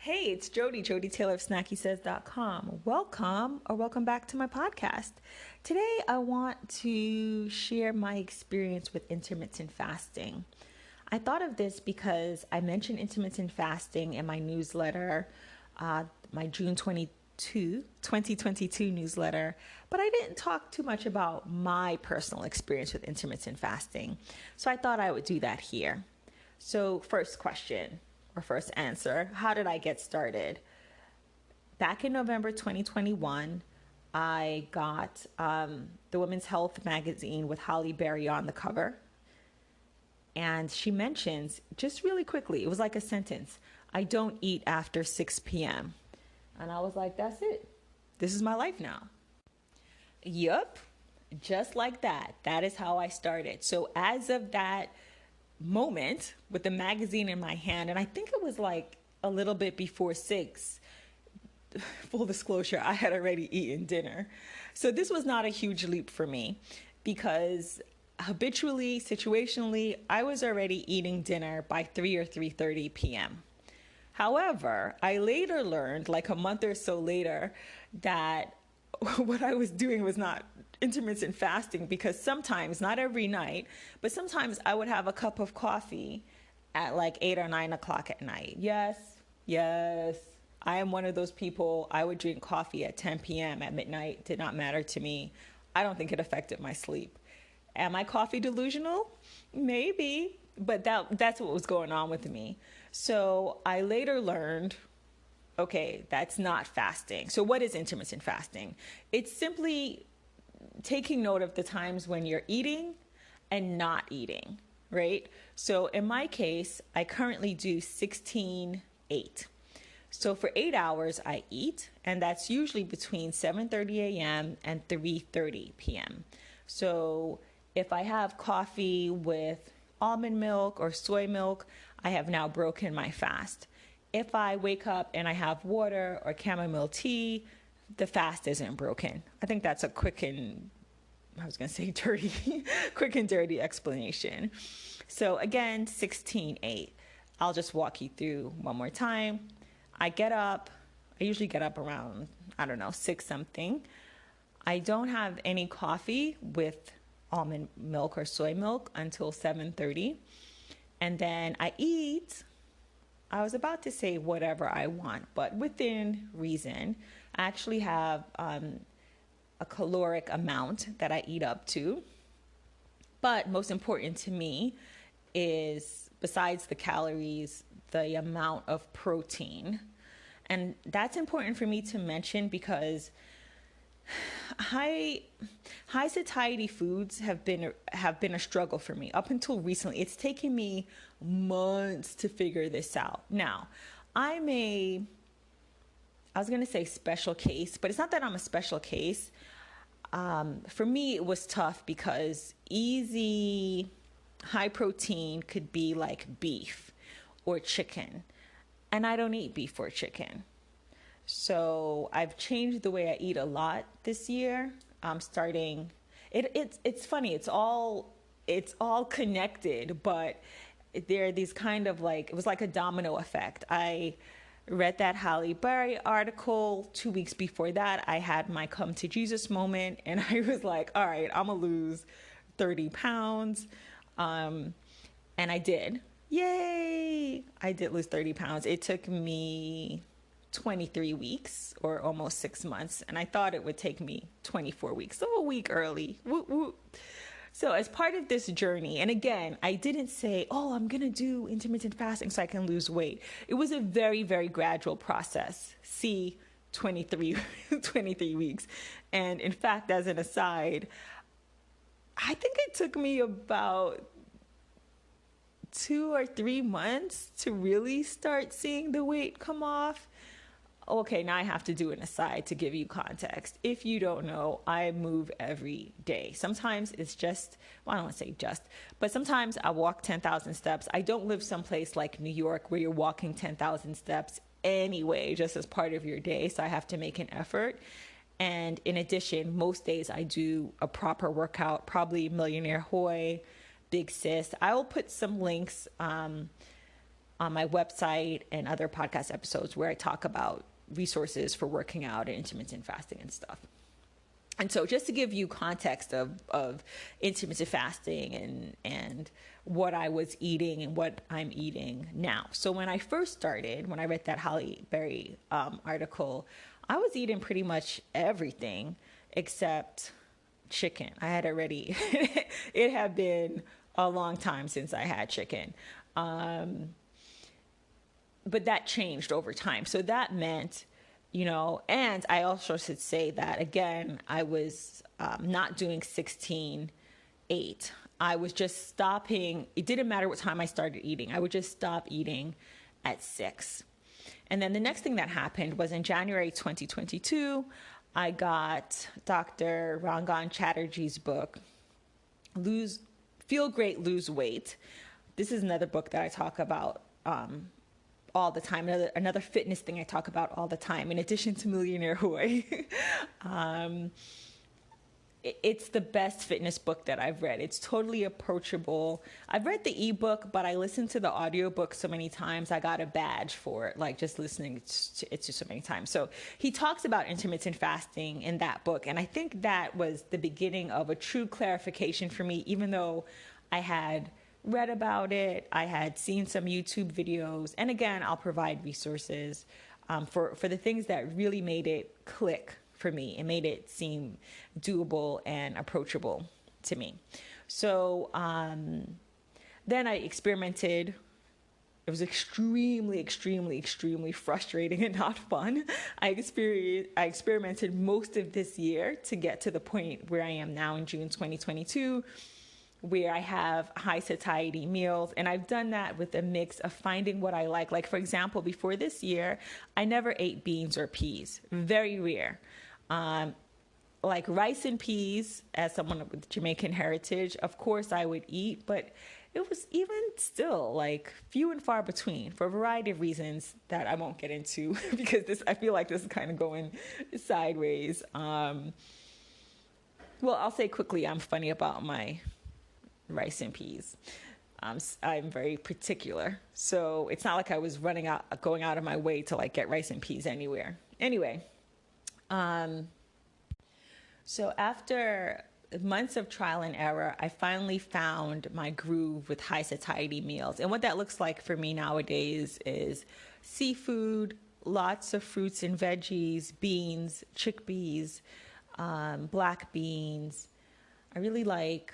Hey, it's Jody Taylor of SnackySays.com. Welcome back to my podcast. Today, I want to share my experience with intermittent fasting. I thought of this because I mentioned intermittent fasting in my newsletter, my June 2022 newsletter, but I didn't talk too much about my personal experience with intermittent fasting. So I thought I would do that here. So first answer, how did I get started? Back in November 2021, I got the Women's Health magazine with Halle Berry on the cover. And she mentions, just really quickly, it was like a sentence, I don't eat after 6 p.m. And I was like, that's it. This is my life now. Yup, just like that. That is how I started. So as of that moment with the magazine in my hand, and I think it was like a little bit before 6, full disclosure, I had already eaten dinner. So this was not a huge leap for me because habitually, situationally, I was already eating dinner by 3 or 3:30 p.m. However, I later learned, like a month or so later, that what I was doing was not intermittent fasting, because sometimes, not every night, but sometimes I would have a cup of coffee at like 8 or 9 o'clock at night. Yes, I am one of those people. I would drink coffee at 10 p.m. at midnight. Did not matter to me. I don't think it affected my sleep. Am I coffee delusional? Maybe, but that's what was going on with me. So I later learned, okay, that's not fasting. So what is intermittent fasting? It's simply taking note of the times when you're eating and not eating, right? So in my case, I currently do 16-8. So for 8 hours, I eat, and that's usually between 7:30 a.m. and 3:30 p.m. So if I have coffee with almond milk or soy milk, I have now broken my fast. If I wake up and I have water or chamomile tea, the fast isn't broken. I think that's a quick and dirty explanation. So again, 16-8. I'll just walk you through one more time. I usually get up around, 6 something. I don't have any coffee with almond milk or soy milk until 7:30. And then I eat, I was about to say whatever I want, but within reason. I actually have a caloric amount that I eat up to. But most important to me is, besides the calories, the amount of protein. And that's important for me to mention because high satiety foods have been a struggle for me up until recently. It's taken me months to figure this out. Now, I was going to say special case, but it's not that I'm a special case. For me, it was tough because easy high protein could be like beef or chicken, and I don't eat beef or chicken. So I've changed the way I eat a lot this year. It's funny. It's all connected, but there are these kind of it was like a domino effect. I read that Halle Berry article. 2 weeks before that, I had my come to Jesus moment, and I was like, all right, I'm gonna lose 30 pounds. And I did. Yay! I did lose 30 pounds. It took me 23 weeks or almost 6 months, and I thought it would take me 24 weeks, so a week early. Woo woo. So as part of this journey, and again, I didn't say, oh, I'm going to do intermittent fasting so I can lose weight. It was a very, very gradual process. See, 23 weeks. And in fact, as an aside, I think it took me about 2 or 3 months to really start seeing the weight come off. Okay, now I have to do an aside to give you context. If you don't know, I move every day. Sometimes it's just, well, I don't want to say just, but sometimes I walk 10,000 steps. I don't live someplace like New York where you're walking 10,000 steps anyway, just as part of your day. So I have to make an effort. And in addition, most days I do a proper workout, probably Millionaire Hoy, Big Sis. I will put some links on on my website and other podcast episodes where I talk about resources for working out and intermittent fasting and stuff. And so just to give you context of intermittent fasting and what I was eating and what I'm eating now. So when I first started, when I read that Holly Berry article, I was eating pretty much everything except chicken. I had already, it had been a long time since I had chicken. But that changed over time. So that meant, and I also should say that, again, I was not doing 16-8. I was just stopping. It didn't matter what time I started eating. I would just stop eating at 6. And then the next thing that happened was in January 2022, I got Dr. Rangan Chatterjee's book, Feel Great, Lose Weight. This is another book that I talk about all the time. Another fitness thing I talk about all the time, in addition to Millionaire Hoy. It's the best fitness book that I've read. It's totally approachable. I've read the ebook, but I listened to the audiobook so many times. I got a badge for it, like just listening to it so many times. So he talks about intermittent fasting in that book. And I think that was the beginning of a true clarification for me, even though I had read about it, I had seen some YouTube videos. And again, I'll provide resources for the things that really made it click for me and made it seem doable and approachable to me. So then I experimented. It was extremely, extremely, extremely frustrating and not fun. I experimented most of this year to get to the point where I am now in June 2022, where I have high satiety meals. And I've done that with a mix of finding what I like. Like, for example, before this year, I never ate beans or peas. Very rare. Like rice and peas, as someone with Jamaican heritage, of course I would eat, but it was even still like few and far between for a variety of reasons that I won't get into because I feel like this is kind of going sideways. Well, I'll say quickly, I'm funny about my rice and peas. I'm very particular. So it's not like I was going out of my way to like get rice and peas anywhere. Anyway, so after months of trial and error, I finally found my groove with high satiety meals. And what that looks like for me nowadays is seafood, lots of fruits and veggies, beans, chickpeas, black beans. I really like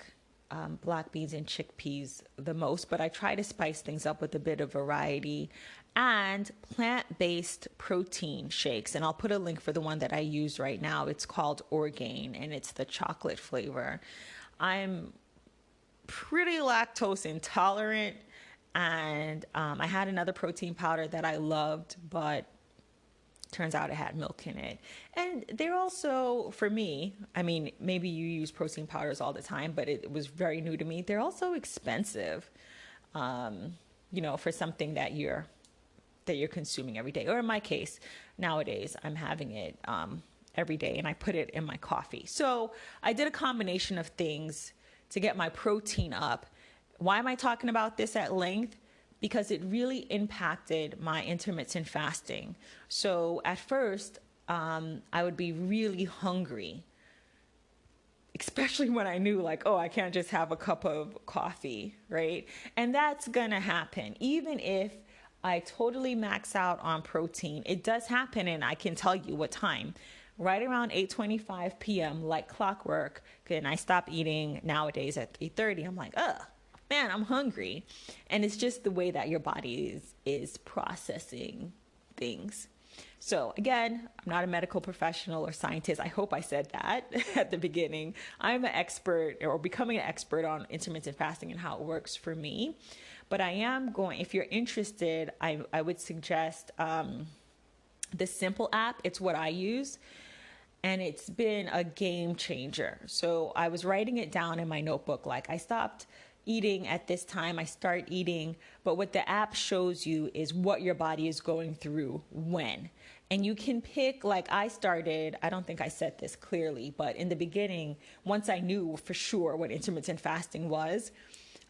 black beans and chickpeas the most, but I try to spice things up with a bit of variety, and plant-based protein shakes. And I'll put a link for the one that I use right now. It's called Orgain, and it's the chocolate flavor. I'm pretty lactose intolerant, and I had another protein powder that I loved, but turns out it had milk in it. And they're also, for me, I mean, maybe you use protein powders all the time, but it was very new to me. They're also expensive, for something that you're consuming every day. Or in my case, nowadays, I'm having it every day, and I put it in my coffee. So I did a combination of things to get my protein up. Why am I talking about this at length? Because it really impacted my intermittent fasting. So at first, I would be really hungry, especially when I knew like, oh, I can't just have a cup of coffee, right? And that's gonna happen. Even if I totally max out on protein, it does happen, and I can tell you what time. Right around 8:25 p.m., like clockwork, and I stop eating nowadays at 3:30. I'm like, man, I'm hungry. And it's just the way that your body is processing things. So again, I'm not a medical professional or scientist. I hope I said that at the beginning. I'm an expert, or becoming an expert, on intermittent fasting and how it works for me. But I am going, if you're interested, I would suggest the Simple app. It's what I use. And it's been a game changer. So I was writing it down in my notebook. Like, I stopped eating at this time, I start eating, but what the app shows you is what your body is going through when. And you can pick, like I don't think I said this clearly, but in the beginning, once I knew for sure what intermittent fasting was,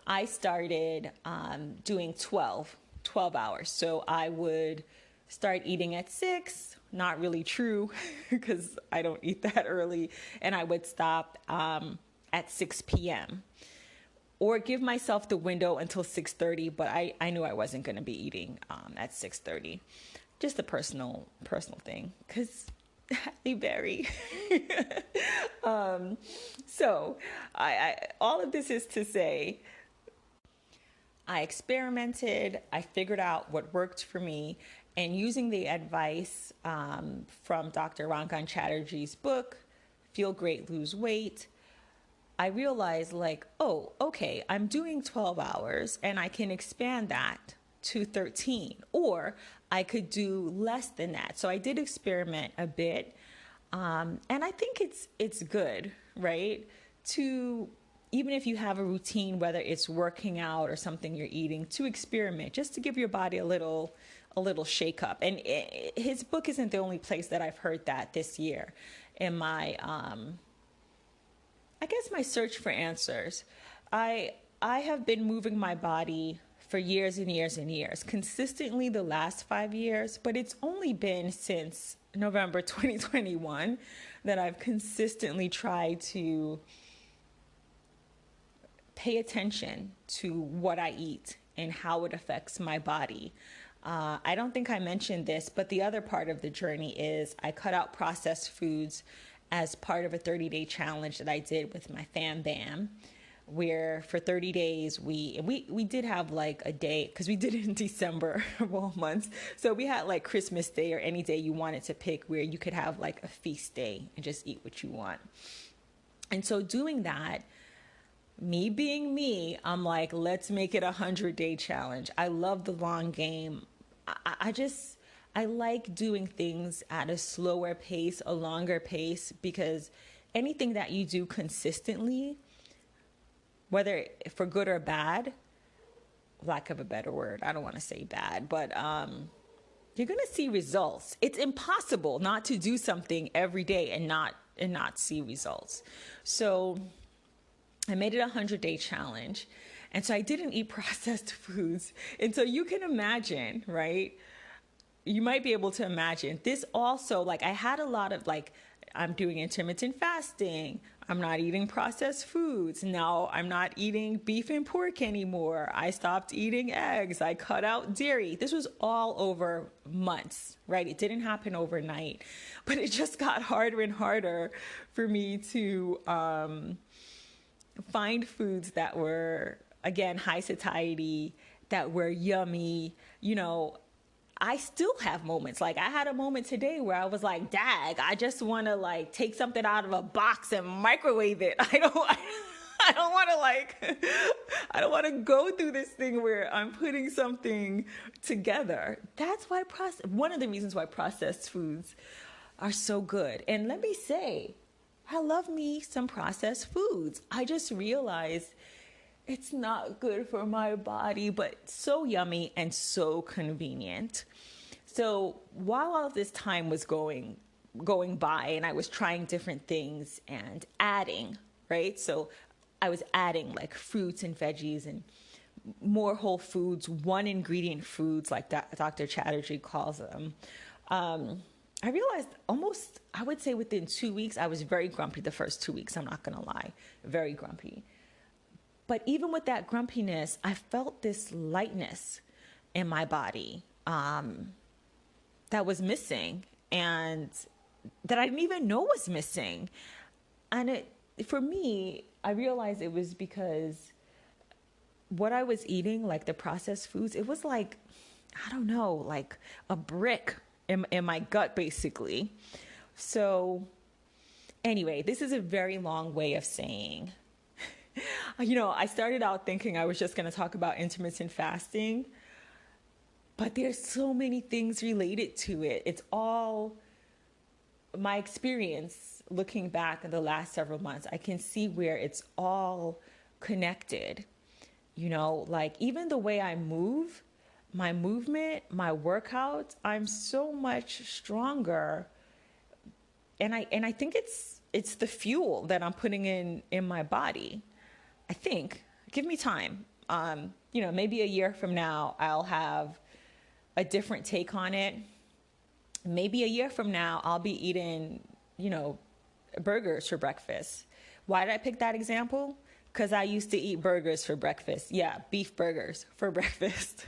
I started doing 12 12 hours. So I would start eating at 6, not really true because I don't eat that early. And I would stop at 6 p.m. or give myself the window until 6:30. But I knew I wasn't going to be eating at 6:30. Just a personal thing because they vary. So I all of this is to say, I experimented, I figured out what worked for me, and using the advice from Dr. Rangan Chatterjee's book, Feel Great, Lose Weight, I realized like, oh, okay, I'm doing 12 hours and I can expand that to 13, or I could do less than that. So I did experiment a bit. And I think it's good, right? To, even if you have a routine, whether it's working out or something you're eating, to experiment, just to give your body a little shake up. And his book isn't the only place that I've heard that this year. In my, I guess my search for answers, I have been moving my body for years and years and years, consistently the last 5 years, but it's only been since November 2021 that I've consistently tried to pay attention to what I eat and how it affects my body. I don't think I mentioned this, but the other part of the journey is I cut out processed foods as part of a 30-day challenge that I did with my fam bam, where for 30 days we did have like a day, because we did it in December of all months. So we had like Christmas Day or any day you wanted to pick where you could have like a feast day and just eat what you want. And so doing that, me being me, I'm like, let's make it a 100-day challenge. I love the long game. I like doing things at a slower pace, a longer pace, because anything that you do consistently, whether for good or bad, lack of a better word, I don't want to say bad, but you're going to see results. It's impossible not to do something every day and not see results. So I made it a 100-day challenge. And so I didn't eat processed foods. And so you can imagine, right? You might be able to imagine this also, like I had a lot of like, I'm doing intermittent fasting. I'm not eating processed foods. Now I'm not eating beef and pork anymore. I stopped eating eggs. I cut out dairy. This was all over months, right? It didn't happen overnight, but it just got harder and harder for me to find foods that were, again, high satiety, that were yummy. You know, I still have moments. Like I had a moment today where I was like, dag, I just want to like take something out of a box and microwave it. I don't want to like, I don't want to go through this thing where I'm putting something together. That's why one of the reasons why processed foods are so good. And let me say, I love me some processed foods. I just realized it's not good for my body, but so yummy and so convenient. So while all of this time was going by and I was trying different things and adding, right? So I was adding like fruits and veggies and more whole foods, one ingredient foods, like Dr. Chatterjee calls them. I realized almost, I would say within 2 weeks, I was very grumpy the first 2 weeks. I'm not going to lie, very grumpy. But even with that grumpiness, I felt this lightness in my body that was missing and that I didn't even know was missing. And for me, I realized it was because what I was eating, like the processed foods, it was like, I don't know, like a brick in my gut, basically. So anyway, this is a very long way of saying, you know, I started out thinking I was just going to talk about intermittent fasting, but there's so many things related to it. It's all my experience looking back in the last several months. I can see where it's all connected. You know, like even the way I move, my movement, my workouts, I'm so much stronger. And I think it's the fuel that I'm putting in my body. I think. Give me time. maybe a year from now, I'll have a different take on it. Maybe a year from now, I'll be eating, burgers for breakfast. Why did I pick that example? Because I used to eat burgers for breakfast. Yeah, beef burgers for breakfast.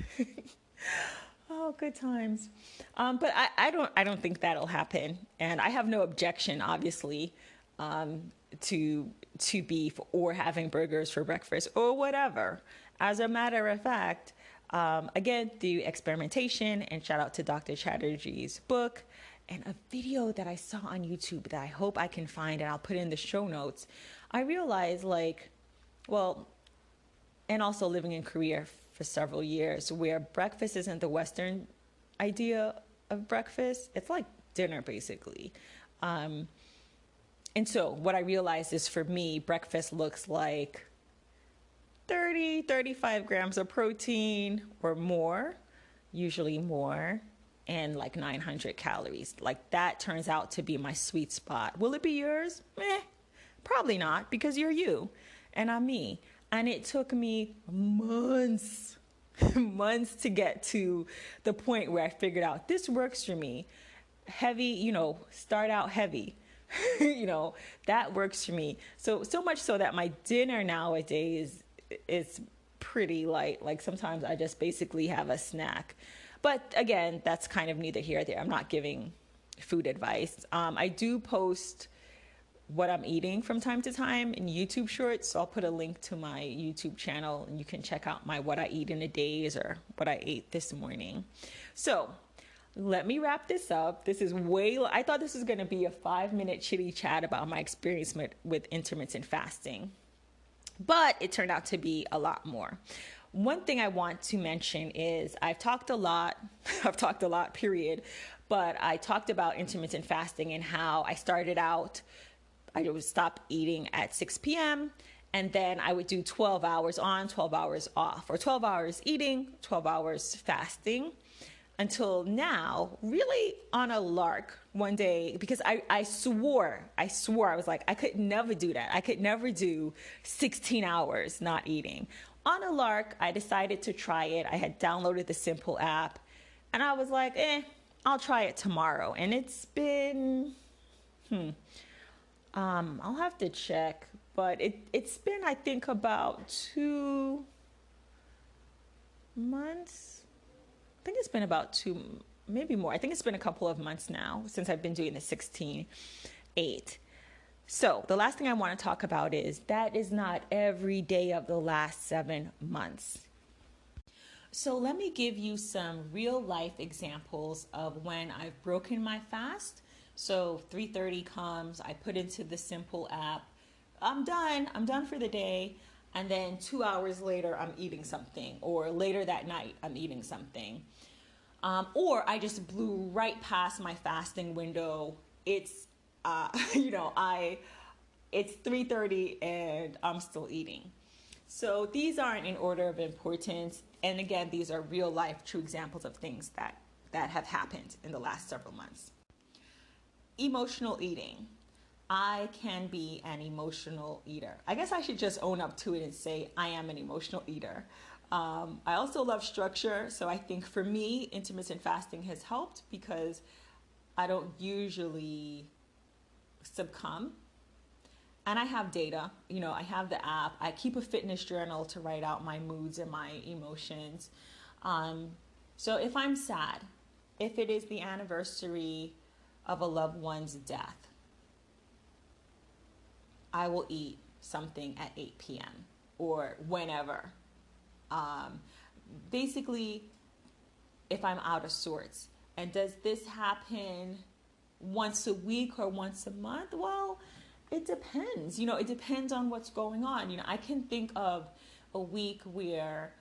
Oh, good times. But I don't think that'll happen, and I have no objection, obviously, to beef or having burgers for breakfast or whatever. As a matter of fact, again, through experimentation, and shout out to Dr. Chatterjee's book and a video that I saw on YouTube that I hope I can find and I'll put in the show notes. I realized, and also living in Korea for several years, where breakfast isn't the Western idea of breakfast. It's like dinner, basically. And so what I realized is, for me, breakfast looks like 35 grams of protein or more, usually more, and like 900 calories. Like, that turns out to be my sweet spot. Will it be yours? Probably not, because you're you and I'm me. And it took me months to get to the point where I figured out this works for me. Heavy, start out heavy. That works for me. So much so that my dinner nowadays is pretty light. Like, sometimes I just basically have a snack. But again, that's kind of neither here nor there. I'm not giving food advice. I do post what I'm eating from time to time in YouTube shorts. So I'll put a link to my YouTube channel and you can check out my what I eat in a days or what I ate this morning. So let me wrap this up. This is I thought this was going to be a 5-minute chitty chat about my experience with intermittent fasting, but it turned out to be a lot more. One thing I want to mention is I've talked a lot, period, but I talked about intermittent fasting and how I started out, I would stop eating at 6 p.m. and then I would do 12 hours on, 12 hours off, or 12 hours eating, 12 hours fasting, until now, really on a lark one day, because I swore, I was like, I could never do that. I could never do 16 hours not eating. On a lark, I decided to try it. I had downloaded the Simple app and I was like, I'll try it tomorrow. And it's been, I'll have to check, but it's been, I think, about 2 months. I think it's been about 2, maybe more. I think it's been a couple of months now since I've been doing the 16-8. So the last thing I want to talk about is that is not every day of the last 7 months. So let me give you some real life examples of when I've broken my fast. So 3:30 comes, I put into the Simple app, I'm done for the day. And then 2 hours later, I'm eating something, or later that night, I'm eating something. Or I just blew right past my fasting window. It's, it's 3:30 and I'm still eating. So these aren't in order of importance. And again, these are real life, true examples of things that have happened in the last several months. Emotional eating. I can be an emotional eater. I guess I should just own up to it and say I am an emotional eater. I also love structure. So I think for me, intermittent fasting has helped because I don't usually succumb. And I have data, I have the app. I keep a fitness journal to write out my moods and my emotions. So if I'm sad, if it is the anniversary of a loved one's death, I will eat something at 8 p.m. or whenever. Basically, if I'm out of sorts. And does this happen once a week or once a month? Well, it depends. It depends on what's going on. I can think of a week where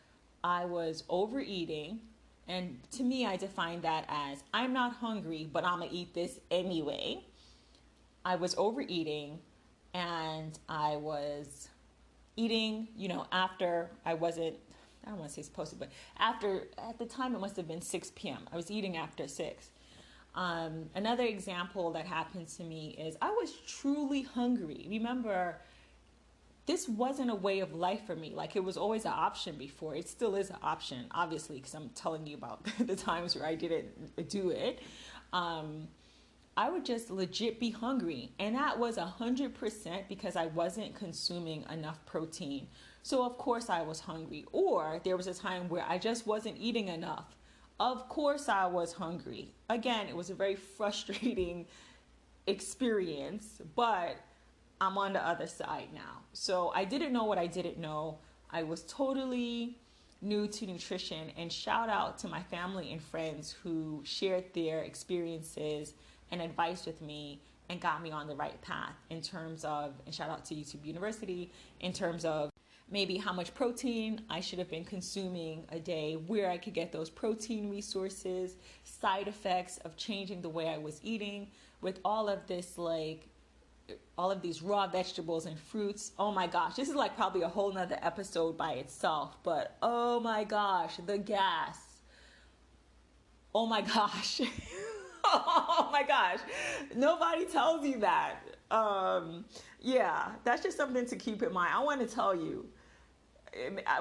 I was overeating. And to me, I define that as I'm not hungry, but I'm going to eat this anyway. I was overeating. And I was eating, after I don't want to say supposed to, but at the time it must have been 6 p.m. I was eating after 6. Another example that happened to me is I was truly hungry. Remember, this wasn't a way of life for me. Like, it was always an option before. It still is an option, obviously, because I'm telling you about the times where I didn't do it. I would just legit be hungry. And that was 100% because I wasn't consuming enough protein. So of course I was hungry. Or there was a time where I just wasn't eating enough. Of course I was hungry. Again, it was a very frustrating experience, but I'm on the other side now. So I didn't know what I didn't know. I was totally new to nutrition, and shout out to my family and friends who shared their experiences and advice with me and got me on the right path in terms of, and shout out to YouTube University, in terms of maybe how much protein I should have been consuming a day, where I could get those protein resources, side effects of changing the way I was eating with all of this, like all of these raw vegetables and fruits. Oh my gosh, this is like probably a whole nother episode by itself, but oh my gosh, the gas. Oh my gosh. Oh my gosh. Nobody tells you that. Yeah, that's just something to keep in mind. I want to tell you,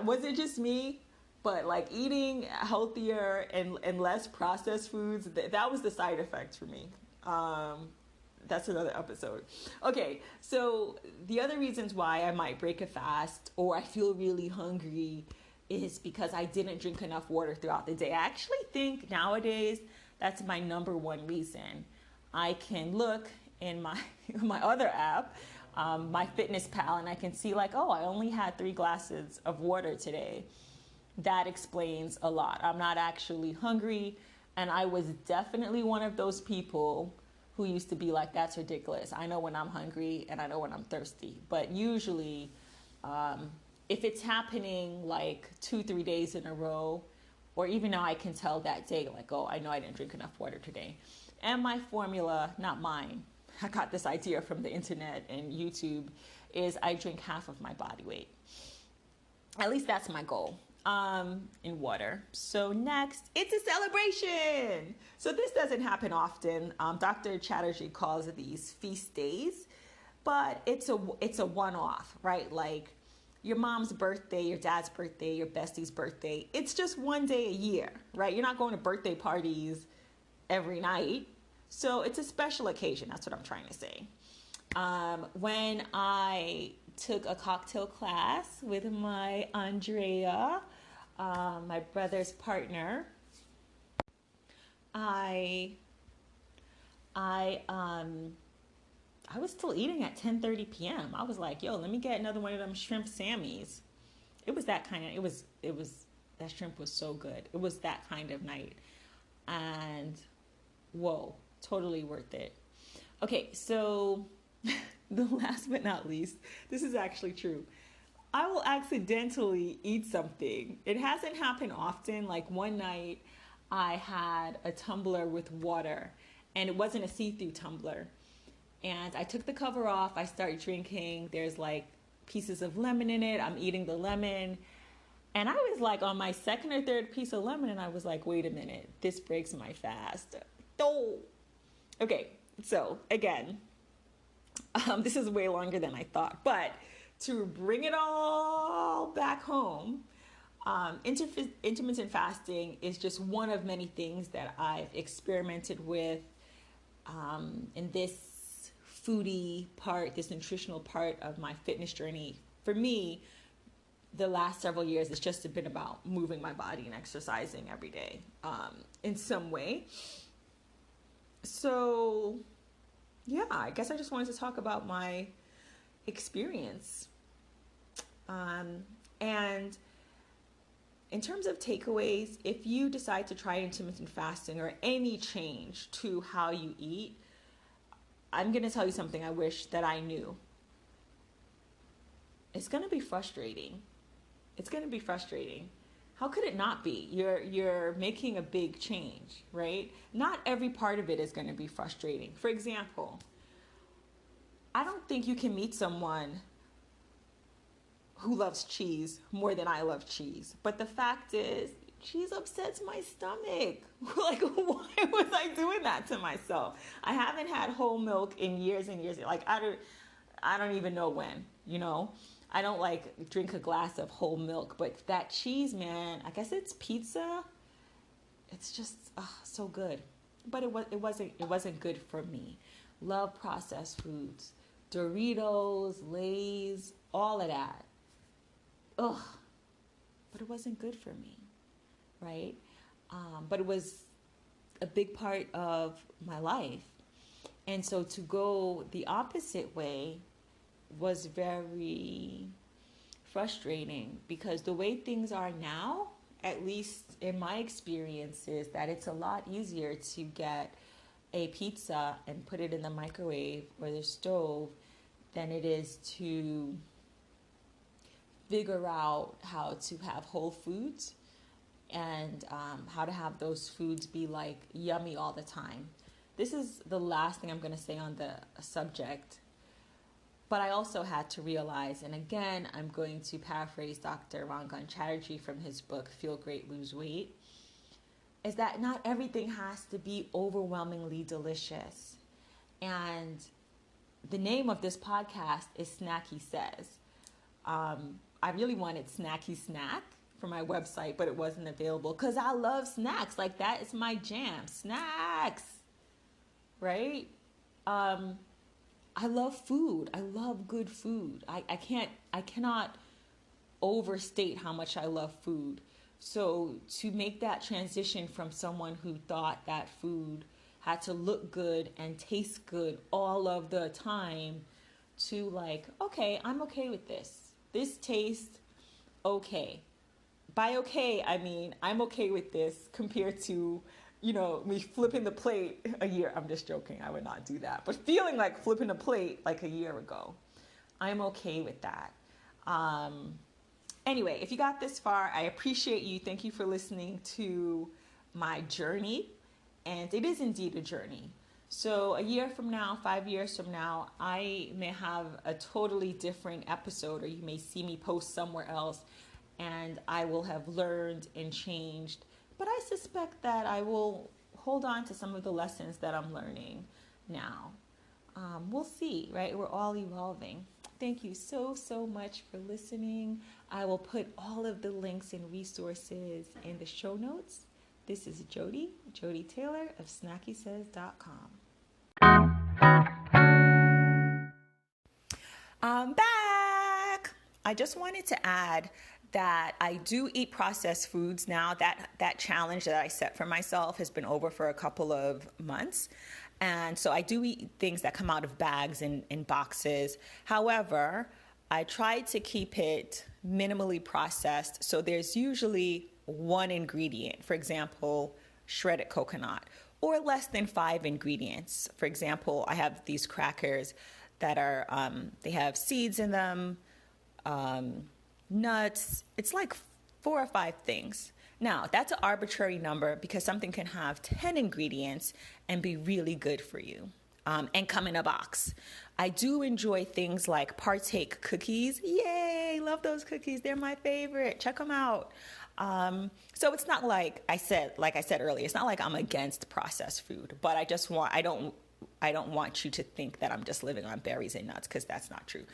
was it just me? But like eating healthier and less processed foods, that was the side effect for me. That's another episode. Okay, so the other reasons why I might break a fast or I feel really hungry is because I didn't drink enough water throughout the day. I actually think nowadays that's my number one reason. I can look in my other app, my Fitness Pal, and I can see like, oh, I only had 3 glasses of water today. That explains a lot. I'm not actually hungry, and I was definitely one of those people who used to be like, that's ridiculous. I know when I'm hungry and I know when I'm thirsty. But usually, if it's happening like 2-3 days in a row, or even now I can tell that day, like, oh, I know I didn't drink enough water today. And my formula, not mine, I got this idea from the internet and YouTube, is I drink half of my body weight. At least that's my goal. In water. So next, it's a celebration. So this doesn't happen often. Dr. Chatterjee calls these feast days, but it's a one-off, right? Like your mom's birthday, your dad's birthday, your bestie's birthday. It's just one day a year, right? You're not going to birthday parties every night. So it's a special occasion. That's what I'm trying to say. When I took a cocktail class with my Andrea, my brother's partner, I was still eating at 10:30 p.m. I was like, yo, let me get another one of them shrimp Sammies. It was that kind of, that shrimp was so good. It was that kind of night. And whoa, totally worth it. Okay, so the last but not least, this is actually true. I will accidentally eat something. It hasn't happened often. Like one night I had a tumbler with water, and it wasn't a see-through tumbler. And I took the cover off. I started drinking. There's like pieces of lemon in it. I'm eating the lemon. And I was like on my second or third piece of lemon, and I was like, wait a minute, this breaks my fast. Oh. Okay, so again, this is way longer than I thought, but to bring it all back home, intermittent fasting is just one of many things that I've experimented with in this foodie part, this nutritional part of my fitness journey. For me, the last several years, it's just been about moving my body and exercising every day in some way. So, yeah, I guess I just wanted to talk about my experience. And in terms of takeaways, if you decide to try intermittent fasting or any change to how you eat, I'm going to tell you something I wish that I knew. It's going to be frustrating. It's going to be frustrating. How could it not be? You're making a big change, right? Not every part of it is going to be frustrating. For example, I don't think you can meet someone who loves cheese more than I love cheese. But the fact is, cheese upsets my stomach. Like, why was I doing that to myself? I haven't had whole milk in years and years. Like, I don't even know when, you know? I don't like drink a glass of whole milk, but that cheese, man, I guess it's pizza. It's just so good. But it wasn't good for me. Love processed foods. Doritos, Lay's, all of that. Ugh. But it wasn't good for me, right? But it was a big part of my life. And so to go the opposite way was very frustrating, because the way things are now, at least in my experience, is that it's a lot easier to get a pizza and put it in the microwave or the stove than it is to figure out how to have whole foods and how to have those foods be like yummy all the time. This is the last thing I'm going to say on the subject, but I also had to realize, and again, I'm going to paraphrase Dr. Rangan Chatterjee from his book, Feel Great, Lose Weight, is that not everything has to be overwhelmingly delicious. And the name of this podcast is SnackySays. I really wanted Snacky Snack for my website, but it wasn't available because I love snacks. Like, that is my jam. Snacks, right? I love food. I love good food. I cannot overstate how much I love food. So to make that transition from someone who thought that food had to look good and taste good all of the time to like, okay, I'm okay with this. This tastes okay. By okay, I mean, I'm okay with this compared to, me flipping the plate a year. I'm just joking. I would not do that. But feeling like flipping a plate like a year ago, I'm okay with that. Anyway, if you got this far, I appreciate you. Thank you for listening to my journey. And it is indeed a journey. So a year from now, 5 years from now, I may have a totally different episode, or you may see me post somewhere else, and I will have learned and changed. But I suspect that I will hold on to some of the lessons that I'm learning now. We'll see, right? We're all evolving. Thank you so much for listening. I will put all of the links and resources in the show notes. This is Jody Taylor of SnackySays.com. I'm back. I just wanted to add that I do eat processed foods now. That challenge that I set for myself has been over for a couple of months. And so I do eat things that come out of bags and in boxes. However, I try to keep it minimally processed. So there's usually one ingredient, for example, shredded coconut, or less than 5 ingredients. For example, I have these crackers that are, they have seeds in them, nuts. It's like 4 or 5 things. Now, that's an arbitrary number because something can have 10 ingredients and be really good for you, and come in a box. I do enjoy things like Partake cookies. Yay, love those cookies. They're my favorite. Check them out. So it's not like I said earlier, it's not like I'm against processed food, but I don't want you to think that I'm just living on berries and nuts, because that's not true.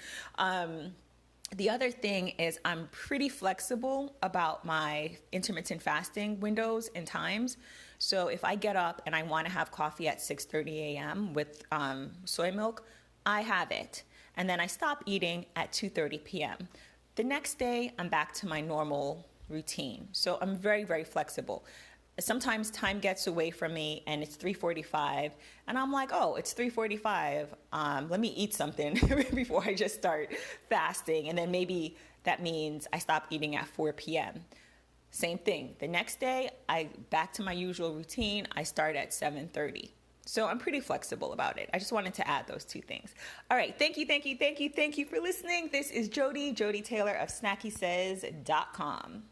The other thing is I'm pretty flexible about my intermittent fasting windows and times. So if I get up and I want to have coffee at 6:30 a.m. with soy milk, I have it. And then I stop eating at 2:30 p.m. The next day, I'm back to my normal routine. So I'm very, very flexible. Sometimes time gets away from me and it's 3:45 and I'm like, oh, it's 3:45. Let me eat something before I just start fasting. And then maybe that means I stop eating at 4 p.m. Same thing. The next day, I back to my usual routine. I start at 7:30. So I'm pretty flexible about it. I just wanted to add those 2 things. All right. Thank you for listening. This is Jody Taylor of SnackySays.com.